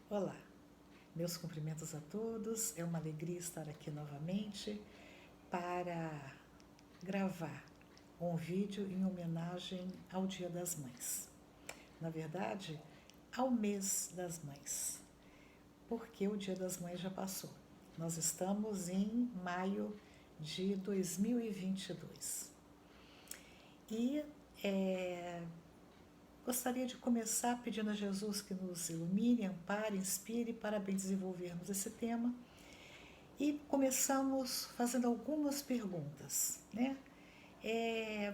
Olá, meus cumprimentos a todos. É uma alegria estar aqui novamente para gravar um vídeo em homenagem ao Dia das Mães. Na verdade, ao mês das mães, porque o Dia das Mães já passou. Nós estamos em maio de 2022. E gostaria de começar pedindo a Jesus que nos ilumine, ampare, inspire para bem desenvolvermos esse tema. E começamos fazendo algumas perguntas, né?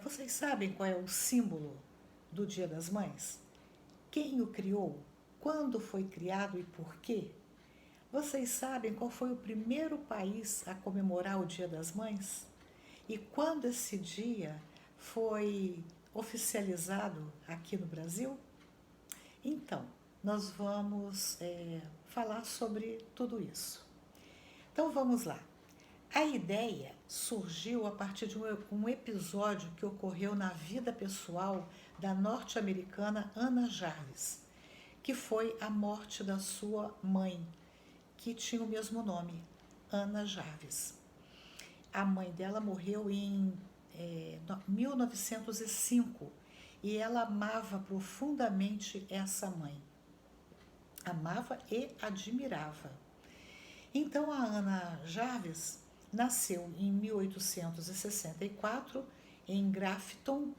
Vocês sabem qual é o símbolo do Dia das Mães? Quem o criou? Quando foi criado e por quê? Vocês sabem qual foi o primeiro país a comemorar o Dia das Mães? E quando esse dia foi oficializado aqui no Brasil? Então, nós vamos falar sobre tudo isso. Então vamos lá. A ideia surgiu a partir de um episódio que ocorreu na vida pessoal da norte-americana Ana Jarvis, que foi a morte da sua mãe, que tinha o mesmo nome, Ana Jarvis. A mãe dela morreu em 1905 e ela amava profundamente essa mãe. Amava e admirava. Então a Ana Jarvis nasceu em 1864 em Grafton,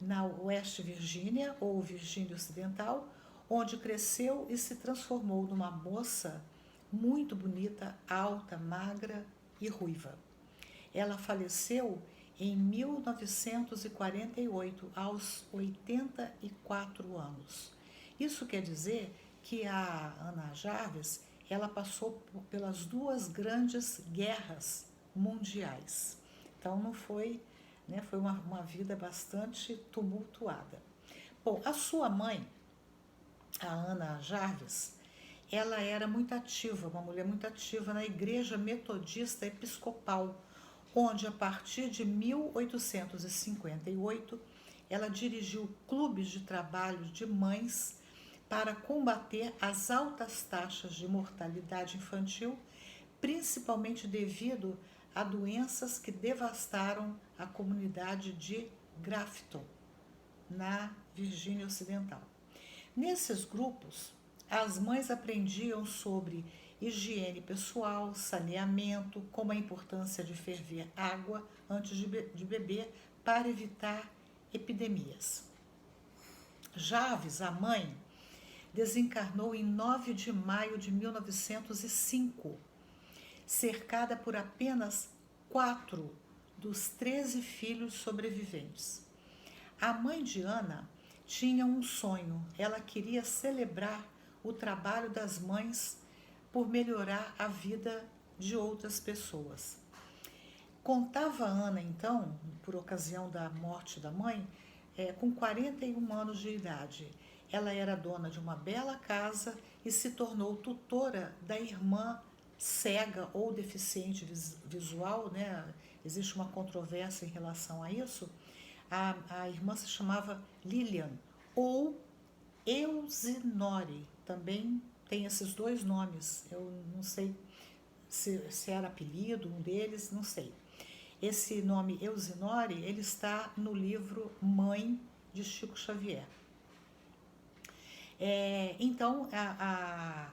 na West Virginia, ou Virgínia Ocidental, onde cresceu e se transformou numa moça muito bonita, alta, magra e ruiva. Ela faleceu em 1948, aos 84 anos. Isso quer dizer que a Ana Jarvis ela passou pelas duas grandes guerras mundiais. Então não foi, foi uma vida bastante tumultuada. Bom, a sua mãe, a Ana Jarvis, ela era muito ativa, uma mulher muito ativa na Igreja Metodista Episcopal, onde a partir de 1858 ela dirigiu clubes de trabalho de mães para combater as altas taxas de mortalidade infantil, principalmente devido a doenças que devastaram a comunidade de Grafton, na Virgínia Ocidental. Nesses grupos, as mães aprendiam sobre higiene pessoal, saneamento, como a importância de ferver água antes de beber para evitar epidemias. Jarvis, a mãe, desencarnou em 9 de maio de 1905, cercada por apenas 4 dos 13 filhos sobreviventes. A mãe de Ana tinha um sonho, ela queria celebrar o trabalho das mães por melhorar a vida de outras pessoas. Contava Ana, então, por ocasião da morte da mãe, com 41 anos de idade. Ela era dona de uma bela casa e se tornou tutora da irmã cega ou deficiente visual, né? Existe uma controvérsia em relação a isso. A irmã se chamava Lilian ou Elsinore, também tem esses dois nomes. Eu não sei se era apelido, um deles, não sei. Esse nome Elsinore, ele está no livro Mãe, de Chico Xavier. Então, a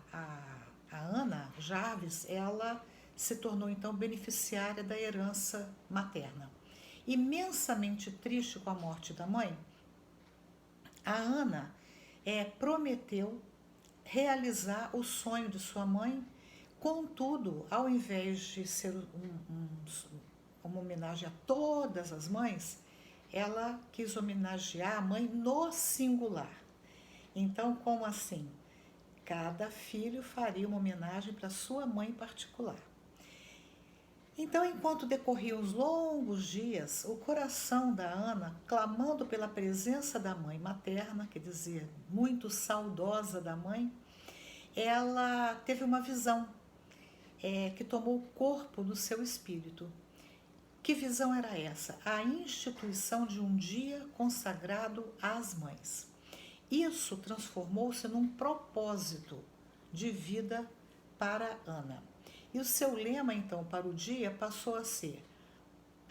Ana Jarvis, ela se tornou então beneficiária da herança materna. Imensamente triste com a morte da mãe, a Ana prometeu realizar o sonho de sua mãe. Contudo, ao invés de ser uma homenagem a todas as mães, ela quis homenagear a mãe no singular. Então, como assim? Cada filho faria uma homenagem para sua mãe particular. Então, enquanto decorriam os longos dias, o coração da Ana, clamando pela presença da mãe materna, quer dizer, muito saudosa da mãe, ela teve uma visão que tomou o corpo do seu espírito. Que visão era essa? A instituição de um dia consagrado às mães. Isso transformou-se num propósito de vida para Ana. E o seu lema, então, para o dia passou a ser,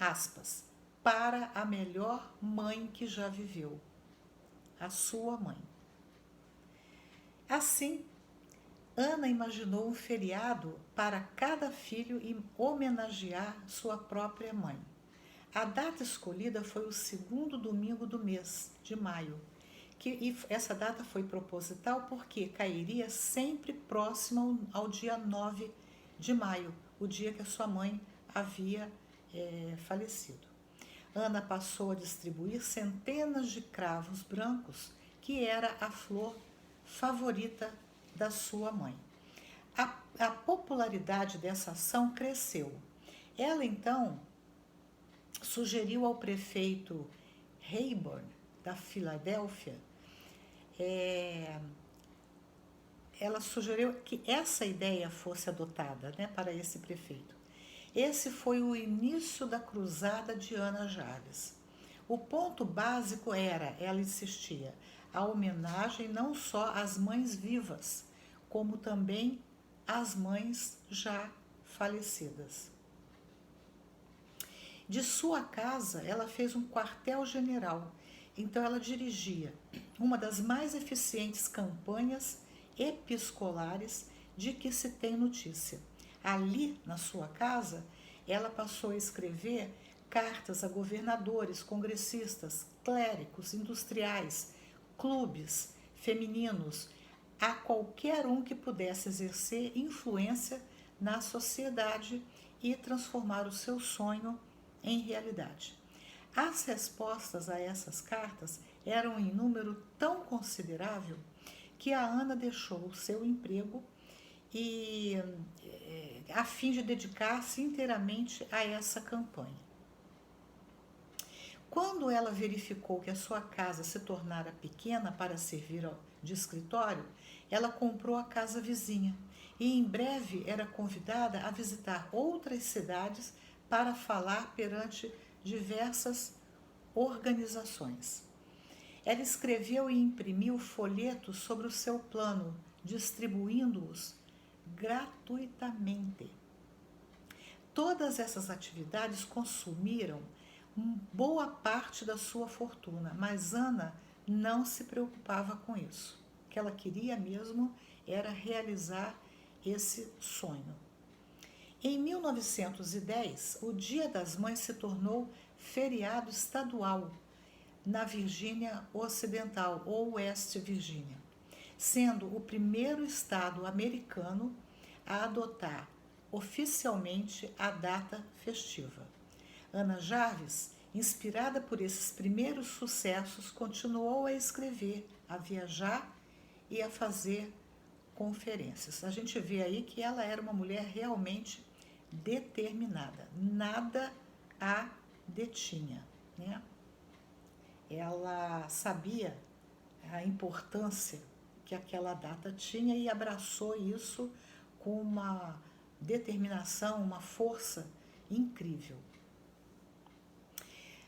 aspas, para a melhor mãe que já viveu, a sua mãe. Assim, Ana imaginou um feriado para cada filho e homenagear sua própria mãe. A data escolhida foi o segundo domingo do mês de maio, e essa data foi proposital porque cairia sempre próximo ao dia 9 de maio, o dia que a sua mãe havia falecido. Ana passou a distribuir centenas de cravos brancos, que era a flor favorita da sua mãe. A popularidade dessa ação cresceu. Ela, então, sugeriu ao prefeito Rayburn, da Filadélfia, ela sugeriu que essa ideia fosse adotada, né, para esse prefeito. Esse foi o início da cruzada de Ana Jarvis. O ponto básico era, ela insistia, a homenagem não só às mães vivas, como também às mães já falecidas. De sua casa, ela fez um quartel-general. Então, ela dirigia uma das mais eficientes campanhas episcolares de que se tem notícia. Ali, na sua casa, ela passou a escrever cartas a governadores, congressistas, clérigos, industriais, clubes femininos, a qualquer um que pudesse exercer influência na sociedade e transformar o seu sonho em realidade. As respostas a essas cartas eram em número tão considerável que a Ana deixou o seu emprego e a fim de dedicar-se inteiramente a essa campanha. Quando ela verificou que a sua casa se tornara pequena para servir de escritório, ela comprou a casa vizinha e em breve era convidada a visitar outras cidades para falar perante diversas organizações. Ela escreveu e imprimiu folhetos sobre o seu plano, distribuindo-os gratuitamente. Todas essas atividades consumiram boa parte da sua fortuna, mas Ana não se preocupava com isso. O que ela queria mesmo era realizar esse sonho. Em 1910, o Dia das Mães se tornou feriado estadual na Virgínia Ocidental, ou West Virginia, sendo o primeiro estado americano a adotar oficialmente a data festiva. Ana Jarvis, inspirada por esses primeiros sucessos, continuou a escrever, a viajar e a fazer conferências. A gente vê aí que ela era uma mulher realmente determinada, nada a detinha, né? Ela sabia a importância que aquela data tinha e abraçou isso com uma determinação, uma força incrível.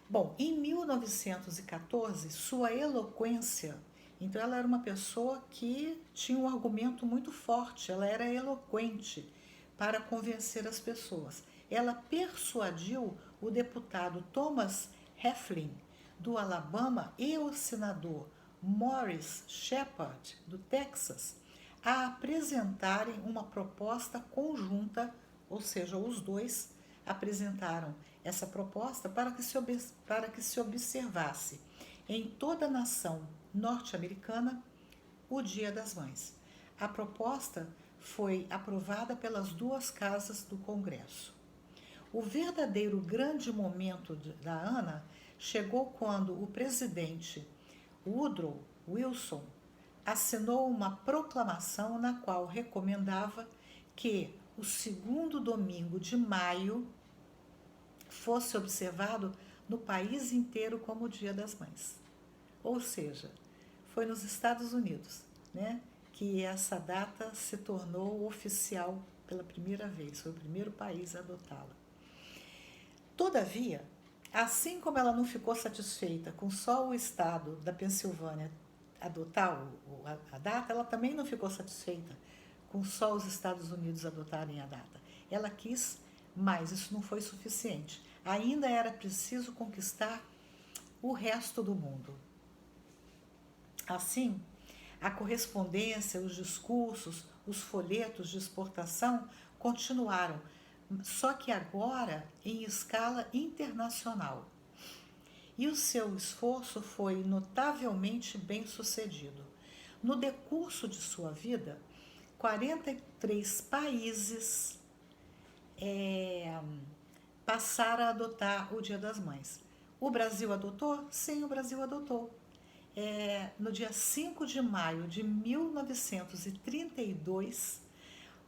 Bom, em 1914, sua eloquência, então ela era uma pessoa que tinha um argumento muito forte, ela era eloquente para convencer as pessoas. Ela persuadiu o deputado Thomas Heflin, do Alabama, e o senador Morris Shepard, do Texas, a apresentarem uma proposta conjunta, ou seja, os dois apresentaram essa proposta para que se observasse em toda a nação norte-americana o Dia das Mães. A proposta foi aprovada pelas duas casas do Congresso. O verdadeiro grande momento da Ana chegou quando o presidente Woodrow Wilson assinou uma proclamação na qual recomendava que o segundo domingo de maio fosse observado no país inteiro como o Dia das Mães. Ou seja, foi nos Estados Unidos, né, que essa data se tornou oficial pela primeira vez, foi o primeiro país a adotá-la. Todavia, assim como ela não ficou satisfeita com só o estado da Pensilvânia adotar a data, ela também não ficou satisfeita com só os Estados Unidos adotarem a data. Ela quis mais, isso não foi suficiente. Ainda era preciso conquistar o resto do mundo. Assim, a correspondência, os discursos, os folhetos de exportação continuaram, só que agora em escala internacional. E o seu esforço foi notavelmente bem sucedido. No decurso de sua vida, 43 países passaram a adotar o Dia das Mães. O Brasil adotou? Sim, o Brasil adotou. No dia 5 de maio de 1932,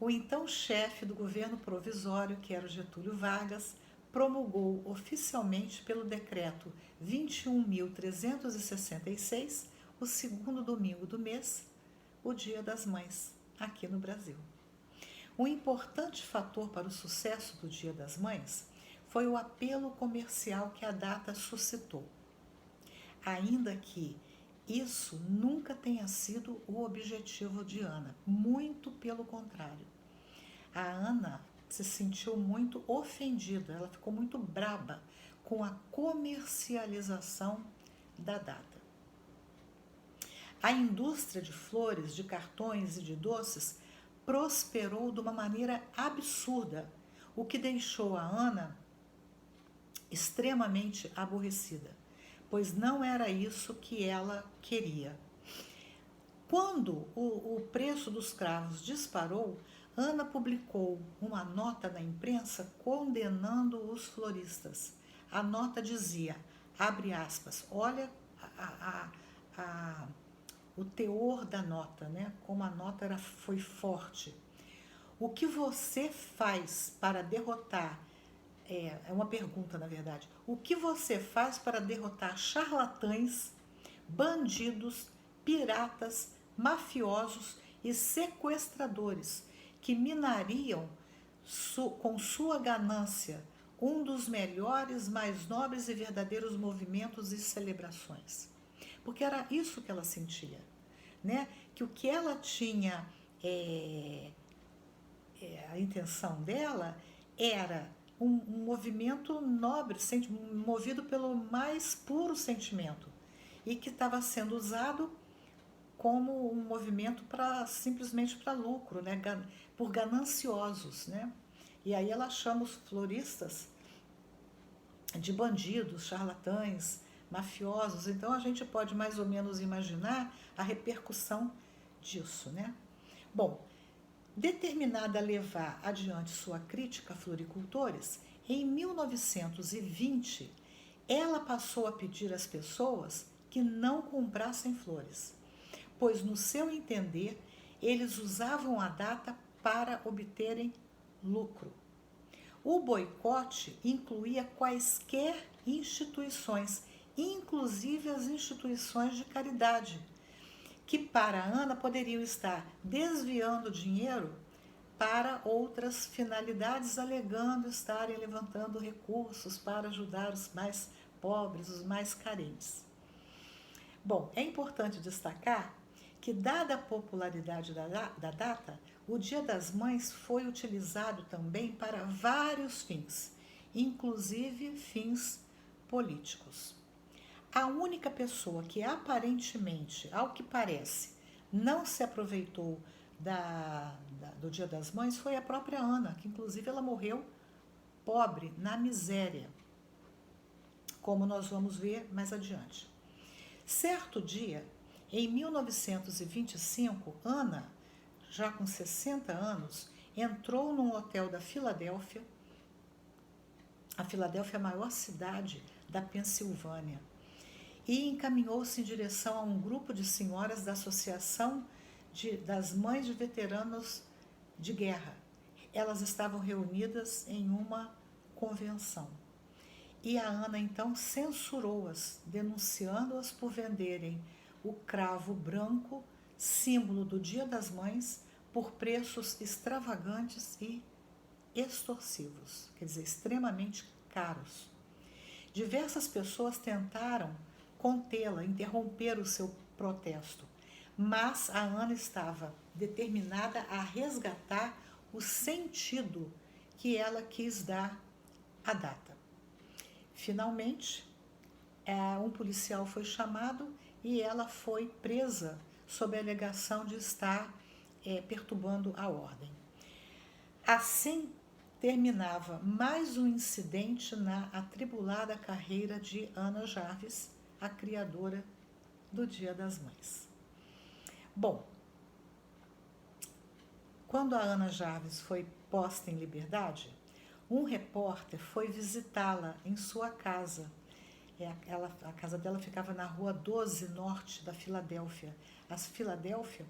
o então chefe do governo provisório, que era o Getúlio Vargas, promulgou oficialmente pelo decreto 21.366, o segundo domingo do mês, o Dia das Mães, aqui no Brasil. Um importante fator para o sucesso do Dia das Mães foi o apelo comercial que a data suscitou, ainda que isso nunca tenha sido o objetivo de Ana, muito pelo contrário. A Ana se sentiu muito ofendida, ela ficou muito braba com a comercialização da data. A indústria de flores, de cartões e de doces prosperou de uma maneira absurda, o que deixou a Ana extremamente aborrecida, pois não era isso que ela queria. Quando o preço dos cravos disparou, Ana publicou uma nota na imprensa condenando os floristas. A nota dizia, abre aspas, olha o teor da nota, né? Como a nota foi forte. O que você faz para derrotar, é uma pergunta na verdade, o que você faz para derrotar charlatães, bandidos, piratas, mafiosos e sequestradores que minariam com sua ganância um dos melhores, mais nobres e verdadeiros movimentos e celebrações? Porque era isso que ela sentia, né? Que o que ela tinha, a intenção dela era um movimento nobre, movido pelo mais puro sentimento, e que estava sendo usado como um movimento simplesmente para lucro, né? Por gananciosos, né? E aí ela chama os floristas de bandidos, charlatães, mafiosos. Então a gente pode mais ou menos imaginar a repercussão disso, né? Bom, determinada a levar adiante sua crítica a floricultores, em 1920 ela passou a pedir às pessoas que não comprassem flores, pois no seu entender eles usavam a data para obterem lucro. O boicote incluía quaisquer instituições, inclusive as instituições de caridade, que para Ana poderiam estar desviando dinheiro para outras finalidades, alegando estarem levantando recursos para ajudar os mais pobres, os mais carentes. Bom, é importante destacar que, dada a popularidade da data, o Dia das Mães foi utilizado também para vários fins, inclusive fins políticos. A única pessoa que aparentemente, ao que parece, não se aproveitou do Dia das Mães foi a própria Ana, que inclusive ela morreu pobre, na miséria, como nós vamos ver mais adiante. Certo dia, em 1925, Ana, já com 60 anos, entrou num hotel da Filadélfia. A Filadélfia é a maior cidade da Pensilvânia, e encaminhou-se em direção a um grupo de senhoras da Associação das Mães de Veteranos de Guerra. Elas estavam reunidas em uma convenção. E a Ana, então, censurou-as, denunciando-as por venderem o cravo branco, símbolo do Dia das Mães, por preços extravagantes e extorsivos, quer dizer, extremamente caros. Diversas pessoas tentaram contê-la, interromper o seu protesto, mas a Ana estava determinada a resgatar o sentido que ela quis dar à data. Finalmente, um policial foi chamado e ela foi presa sob a alegação de estar perturbando a ordem. Assim, terminava mais um incidente na atribulada carreira de Ana Jarvis, a criadora do Dia das Mães. Bom, quando a Ana Jarvis foi posta em liberdade, um repórter foi visitá-la em sua casa. A casa dela ficava na rua 12 norte da Filadélfia. A Filadélfia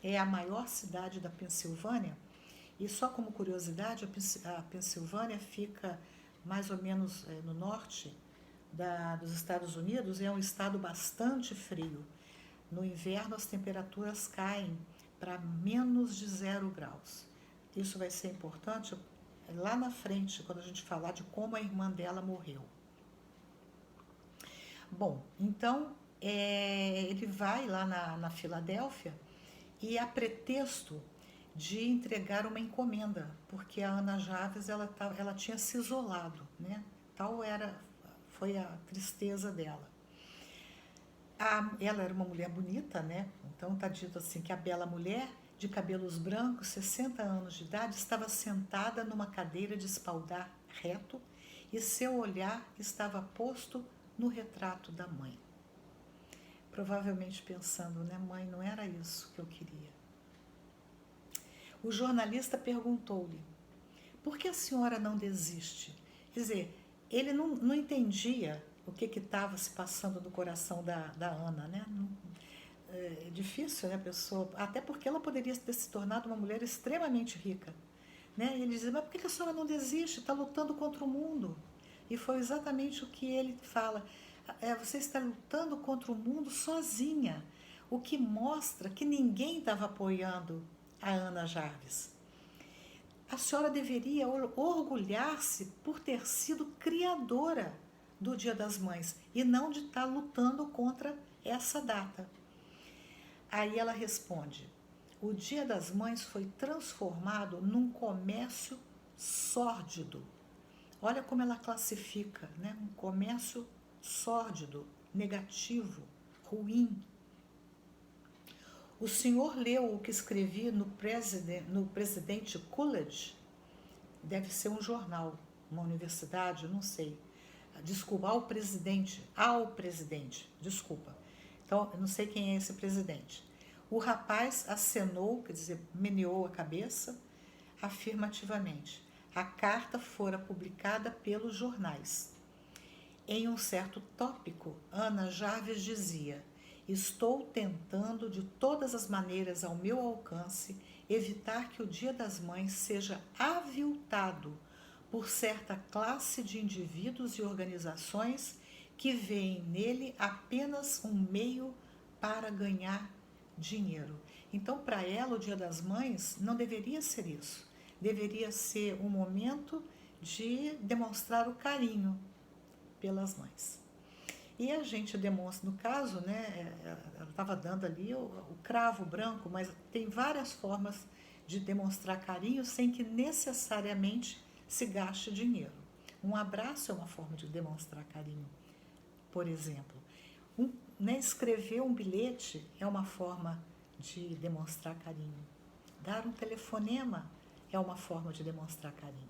é a maior cidade da Pensilvânia. E só como curiosidade, a Pensilvânia fica mais ou menos no norte dos Estados Unidos e é um estado bastante frio. No inverno, as temperaturas caem para menos de 0 graus. Isso vai ser importante lá na frente, quando a gente falar de como a irmã dela morreu. Bom, então ele vai lá na Filadélfia e a pretexto de entregar uma encomenda, porque a Ana Jarvis ela tinha se isolado, né? Tal foi a tristeza dela. Ela era uma mulher bonita, né? Então está dito assim que a bela mulher, de cabelos brancos, 60 anos de idade, estava sentada numa cadeira de espaldar reto e seu olhar estava posto no retrato da mãe. Provavelmente pensando, né, mãe, não era isso que eu queria. O jornalista perguntou-lhe, por que a senhora não desiste? Quer dizer, ele não entendia o que estava se passando no coração da Ana, né? É difícil, né, a pessoa, até porque ela poderia ter se tornado uma mulher extremamente rica, né? E ele dizia, mas por que a senhora não desiste? Está lutando contra o mundo. E foi exatamente o que ele fala. Você está lutando contra o mundo sozinha, o que mostra que ninguém estava apoiando a Ana Jarvis. A senhora deveria orgulhar-se por ter sido criadora do Dia das Mães e não de estar lutando contra essa data. Aí ela responde, o Dia das Mães foi transformado num comércio sórdido. Olha como ela classifica, né? Um comércio sórdido, negativo, ruim. O senhor leu o que escrevi no Presidente Coolidge? Deve ser um jornal, uma universidade, não sei. Desculpa, ao presidente, desculpa. Então, eu não sei quem é esse presidente. O rapaz acenou, quer dizer, meneou a cabeça, afirmativamente. A carta fora publicada pelos jornais. Em um certo tópico, Ana Jarvis dizia, estou tentando de todas as maneiras ao meu alcance evitar que o Dia das Mães seja aviltado por certa classe de indivíduos e organizações que veem nele apenas um meio para ganhar dinheiro. Então, para ela, o Dia das Mães não deveria ser isso. Deveria ser um momento de demonstrar o carinho pelas mães. E a gente demonstra, no caso, né, ela estava dando ali o cravo branco, mas tem várias formas de demonstrar carinho sem que necessariamente se gaste dinheiro. Um abraço é uma forma de demonstrar carinho, por exemplo. Escrever um bilhete é uma forma de demonstrar carinho. Dar um telefonema é uma forma de demonstrar carinho.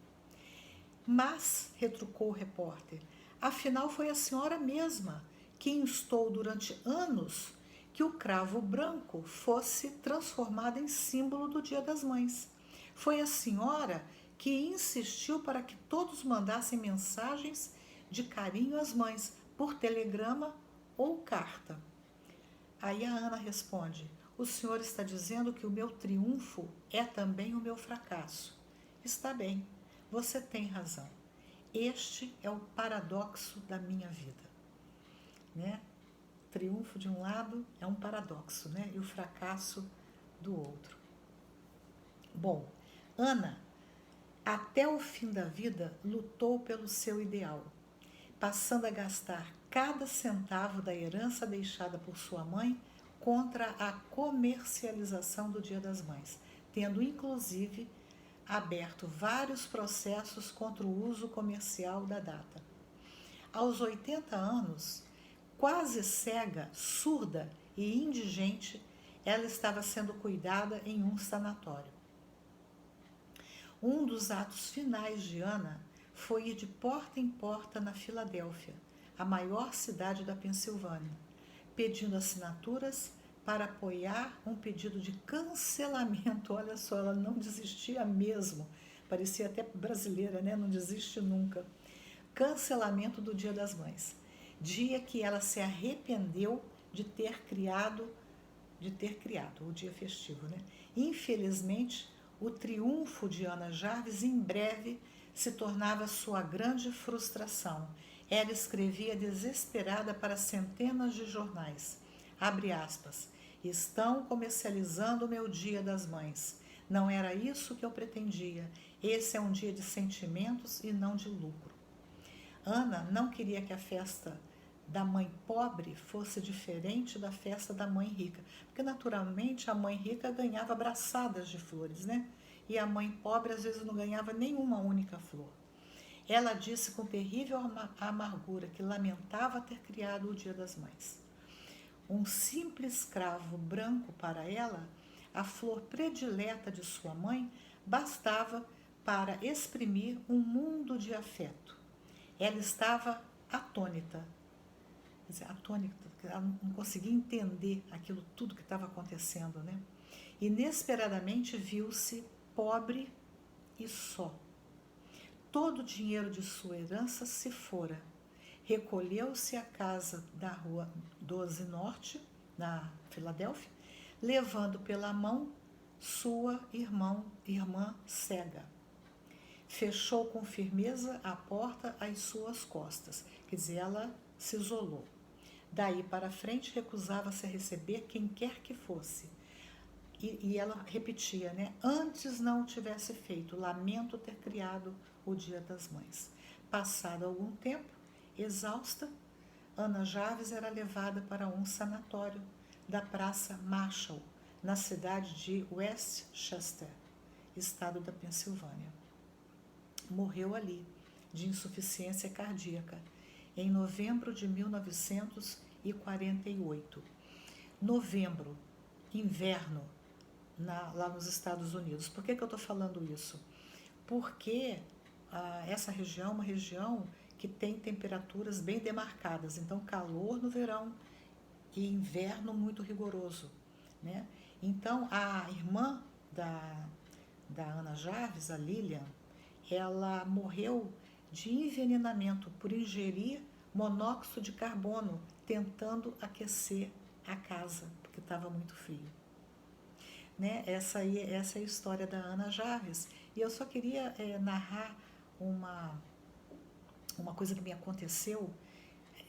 Mas, retrucou o repórter, afinal foi a senhora mesma que instou durante anos que o cravo branco fosse transformado em símbolo do Dia das Mães. Foi a senhora que insistiu para que todos mandassem mensagens de carinho às mães, por telegrama ou carta. Aí a Ana responde, o senhor está dizendo que o meu triunfo é também o meu fracasso. Está bem, você tem razão. Este é o paradoxo da minha vida. Né? O triunfo de um lado é um paradoxo, né? E o fracasso do outro. Bom, Ana, até o fim da vida, lutou pelo seu ideal, passando a gastar cada centavo da herança deixada por sua mãe contra a comercialização do Dia das Mães, tendo inclusive aberto vários processos contra o uso comercial da data. Aos 80 anos, quase cega, surda e indigente, ela estava sendo cuidada em um sanatório. Um dos atos finais de Ana foi ir de porta em porta na Filadélfia, a maior cidade da Pensilvânia, pedindo assinaturas para apoiar um pedido de cancelamento. Olha só, ela não desistia mesmo. Parecia até brasileira, né? Não desiste nunca. Cancelamento do Dia das Mães. Dia que ela se arrependeu de ter criado o dia festivo, né? Infelizmente, o triunfo de Ana Jarvis em breve se tornava sua grande frustração. Ela escrevia desesperada para centenas de jornais. Abre aspas. Estão comercializando o meu Dia das Mães. Não era isso que eu pretendia. Esse é um dia de sentimentos e não de lucro. Ana não queria que a festa da mãe pobre fosse diferente da festa da mãe rica, porque naturalmente a mãe rica ganhava braçadas de flores, né? E a mãe pobre às vezes não ganhava nenhuma única flor. Ela disse com terrível amargura que lamentava ter criado o Dia das Mães. Um simples escravo branco para ela, a flor predileta de sua mãe, bastava para exprimir um mundo de afeto. Ela estava atônita. Quer dizer, atônita, ela não conseguia entender aquilo tudo que estava acontecendo, né? Inesperadamente viu-se pobre e só. Todo o dinheiro de sua herança se fora. Recolheu-se à casa da Rua 12 Norte, na Filadélfia, levando pela mão sua irmã cega. Fechou com firmeza a porta às suas costas, quer dizer, ela se isolou. Daí para frente recusava-se a receber quem quer que fosse. E ela repetia, né? Antes não tivesse feito, lamento ter criado o Dia das Mães. Passado algum tempo, exausta, Ana Jarvis era levada para um sanatório da Praça Marshall, na cidade de Westchester, estado da Pensilvânia. Morreu ali, de insuficiência cardíaca, em novembro de 1948. Novembro, inverno, lá nos Estados Unidos. Por que eu estou falando isso? Porque essa região é uma região que tem temperaturas bem demarcadas, então calor no verão e inverno muito rigoroso, né? Então a irmã da Ana Jarvis, a Lilian, ela morreu de envenenamento por ingerir monóxido de carbono tentando aquecer a casa, porque estava muito frio. Né? Essa é a história da Ana Jarvis. E eu só queria narrar uma coisa que me aconteceu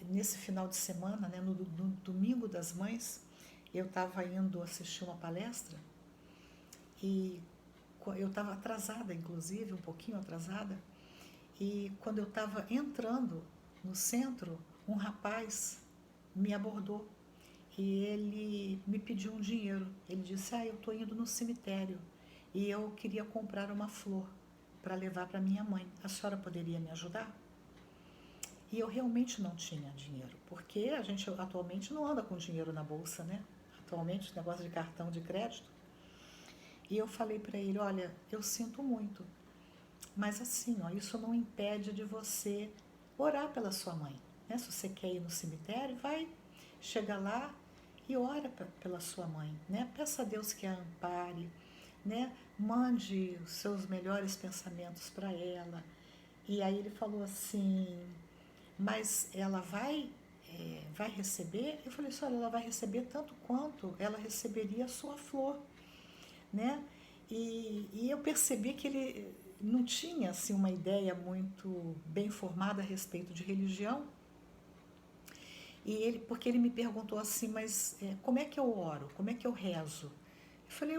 nesse final de semana, né? No Domingo das Mães. Eu estava indo assistir uma palestra e eu estava atrasada, inclusive, um pouquinho atrasada, e quando eu estava entrando no centro, um rapaz me abordou e ele me pediu um dinheiro. Ele disse, eu estou indo no cemitério e eu queria comprar uma flor para levar para minha mãe. A senhora poderia me ajudar? E eu realmente não tinha dinheiro, porque a gente atualmente não anda com dinheiro na bolsa, né? Atualmente, o negócio de cartão de crédito. E eu falei para ele, olha, eu sinto muito, mas assim, isso não impede de você orar pela sua mãe. Né? Se você quer ir no cemitério, vai, chega lá e ora pela sua mãe. Né? Peça a Deus que a ampare, né? Mande os seus melhores pensamentos para ela. E aí ele falou assim, mas ela vai receber? Eu falei assim, olha, ela vai receber tanto quanto ela receberia a sua flor. Né? E eu percebi que ele não tinha assim, uma ideia muito bem formada a respeito de religião. Porque ele me perguntou assim, mas como é que eu oro? Como é que eu rezo? Eu falei,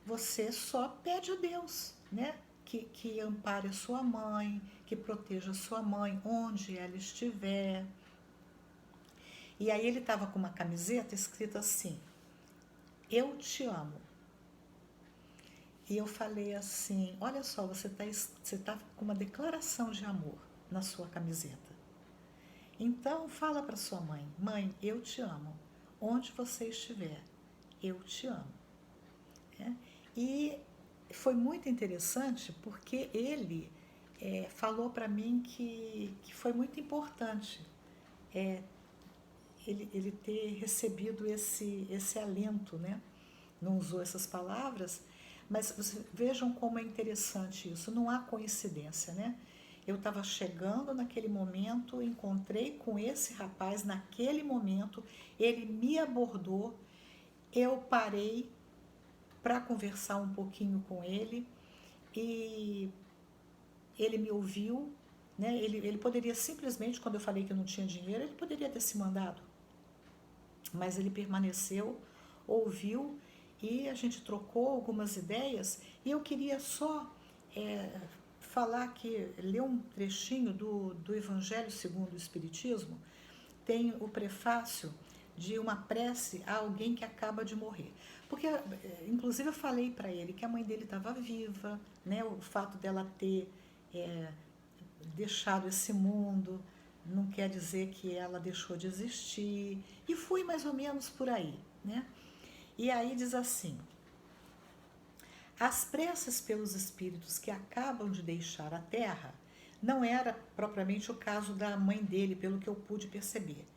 você só pede a Deus, né? Que ampare a sua mãe, que proteja a sua mãe onde ela estiver. E aí ele estava com uma camiseta escrita assim, eu te amo. E eu falei assim, olha só, você tá com uma declaração de amor na sua camiseta. Então, fala para sua mãe, mãe, eu te amo. Onde você estiver, eu te amo. E foi muito interessante porque ele falou para mim que foi muito importante ele ter recebido esse alento, né? Não usou essas palavras, mas vejam como é interessante isso, não há coincidência, né? Eu estava chegando naquele momento, encontrei com esse rapaz naquele momento, ele me abordou, eu parei para conversar um pouquinho com ele e ele me ouviu, né? Ele poderia simplesmente, quando eu falei que eu não tinha dinheiro, ele poderia ter se mandado, mas ele permaneceu, ouviu e a gente trocou algumas ideias e eu queria só falar que, ler um trechinho do Evangelho segundo o Espiritismo, tem o prefácio de uma prece a alguém que acaba de morrer. Porque, inclusive, eu falei para ele que a mãe dele estava viva, né? O fato dela ter deixado esse mundo não quer dizer que ela deixou de existir. E fui mais ou menos por aí, né? E aí diz assim: as preces pelos espíritos que acabam de deixar a terra não era propriamente o caso da mãe dele, pelo que eu pude perceber.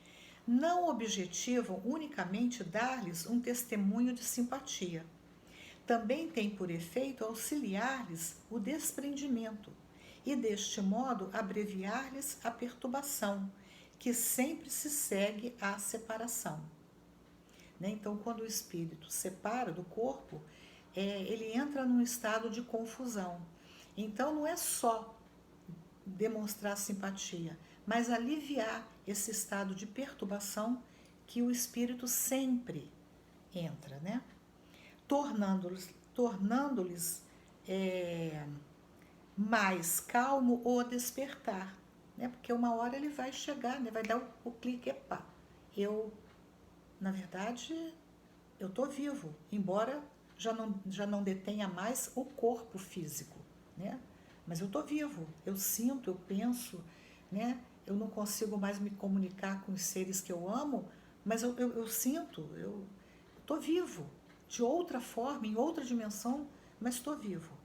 Não objetivam unicamente dar-lhes um testemunho de simpatia. Também tem por efeito auxiliar-lhes o desprendimento e, deste modo, abreviar-lhes a perturbação, que sempre se segue à separação. Né? Então, quando o espírito separa do corpo, ele entra num estado de confusão. Então, não é só demonstrar simpatia, mas aliviar esse estado de perturbação que o espírito sempre entra, né? Tornando-lhes mais calmo o despertar, né? Porque uma hora ele vai chegar, né? Vai dar o clique, epá, na verdade, eu estou vivo, embora já não detenha mais o corpo físico, né? Mas eu estou vivo, eu sinto, eu penso, né? Eu não consigo mais me comunicar com os seres que eu amo, mas eu sinto, eu estou vivo, de outra forma, em outra dimensão, mas estou vivo.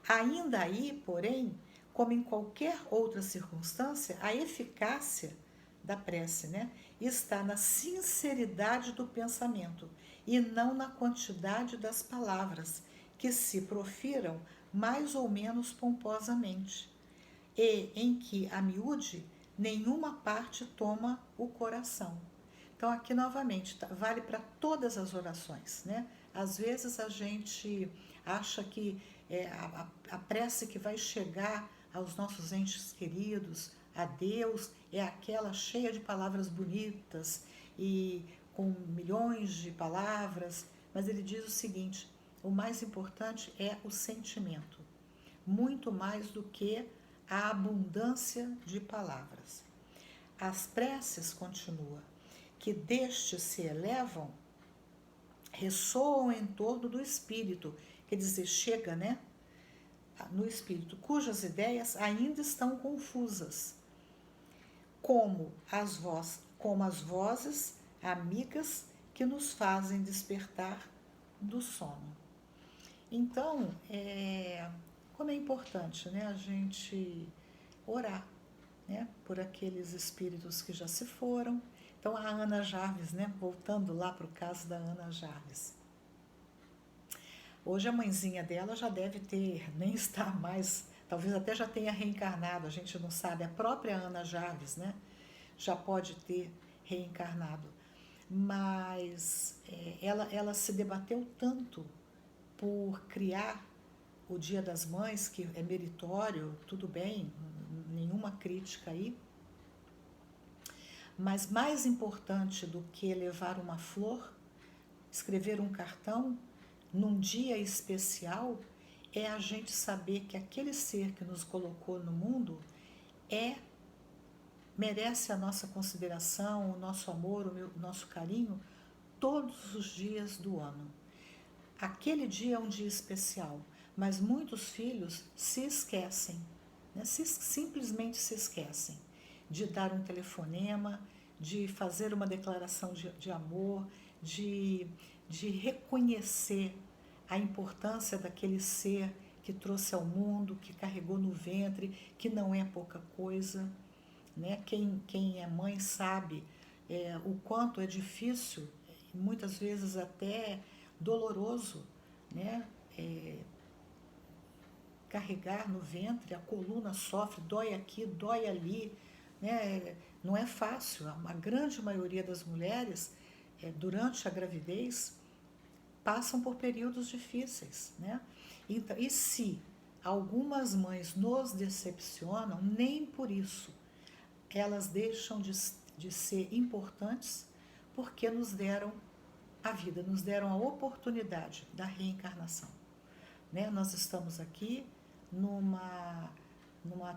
Ainda aí, porém, como em qualquer outra circunstância, a eficácia da prece, né, está na sinceridade do pensamento e não na quantidade das palavras que se profiram mais ou menos pomposamente, e em que, a miúde, nenhuma parte toma o coração. Então, aqui novamente, vale para todas as orações, né? Às vezes a gente acha que a prece que vai chegar aos nossos entes queridos, a Deus, é aquela cheia de palavras bonitas e com milhões de palavras, mas ele diz o seguinte: o mais importante é o sentimento, muito mais do que a abundância de palavras. As preces, continua, que destes se elevam, ressoam em torno do espírito, quer dizer, chega, né, no espírito, cujas ideias ainda estão confusas, como as vozes amigas que nos fazem despertar do sono. Então, como é importante, né, a gente orar, né, por aqueles espíritos que já se foram. Então, a Ana Jarvis, né, voltando lá para o caso da Ana Jarvis. Hoje a mãezinha dela já deve ter, nem está mais, talvez até já tenha reencarnado, a gente não sabe. A própria Ana Jarvis, né, já pode ter reencarnado. Mas ela se debateu tanto por criar o Dia das Mães, que é meritório, tudo bem, nenhuma crítica aí. Mas mais importante do que levar uma flor, escrever um cartão, num dia especial, é a gente saber que aquele ser que nos colocou no mundo merece a nossa consideração, o nosso amor, o nosso carinho, todos os dias do ano. Aquele dia é um dia especial, mas muitos filhos se esquecem, né? Simplesmente se esquecem de dar um telefonema, de fazer uma declaração de amor, de reconhecer a importância daquele ser que trouxe ao mundo, que carregou no ventre, que não é pouca coisa, né? Quem é mãe sabe o quanto é difícil, muitas vezes até doloroso, né? Carregar no ventre, a coluna sofre, dói aqui, dói ali, né? Não é fácil. A grande maioria das mulheres, durante a gravidez, passam por períodos difíceis, né? Então, e se algumas mães nos decepcionam, nem por isso elas deixam de ser importantes, porque nos deram a vida, nos deram a oportunidade da reencarnação, né? Nós estamos aqui numa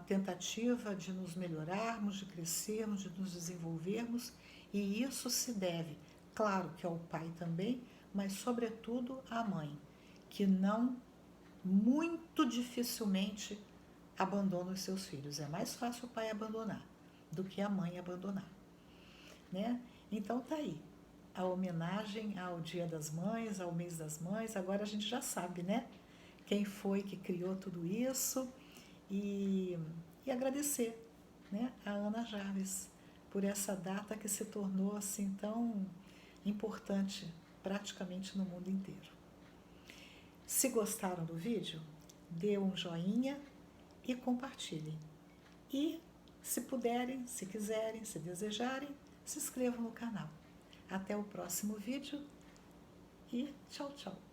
tentativa de nos melhorarmos, de crescermos, de nos desenvolvermos, e isso se deve, claro que ao pai também, mas sobretudo à mãe, que não, muito dificilmente, abandona os seus filhos. É mais fácil o pai abandonar do que a mãe abandonar, né? Então tá aí a homenagem ao Dia das Mães, ao Mês das Mães. Agora a gente já sabe, né? Quem foi que criou tudo isso, e agradecer, né, a Ana Jarvis por essa data que se tornou assim tão importante praticamente no mundo inteiro. Se gostaram do vídeo, dê um joinha e compartilhem. E se puderem, se quiserem, se desejarem, se inscrevam no canal. Até o próximo vídeo e tchau, tchau!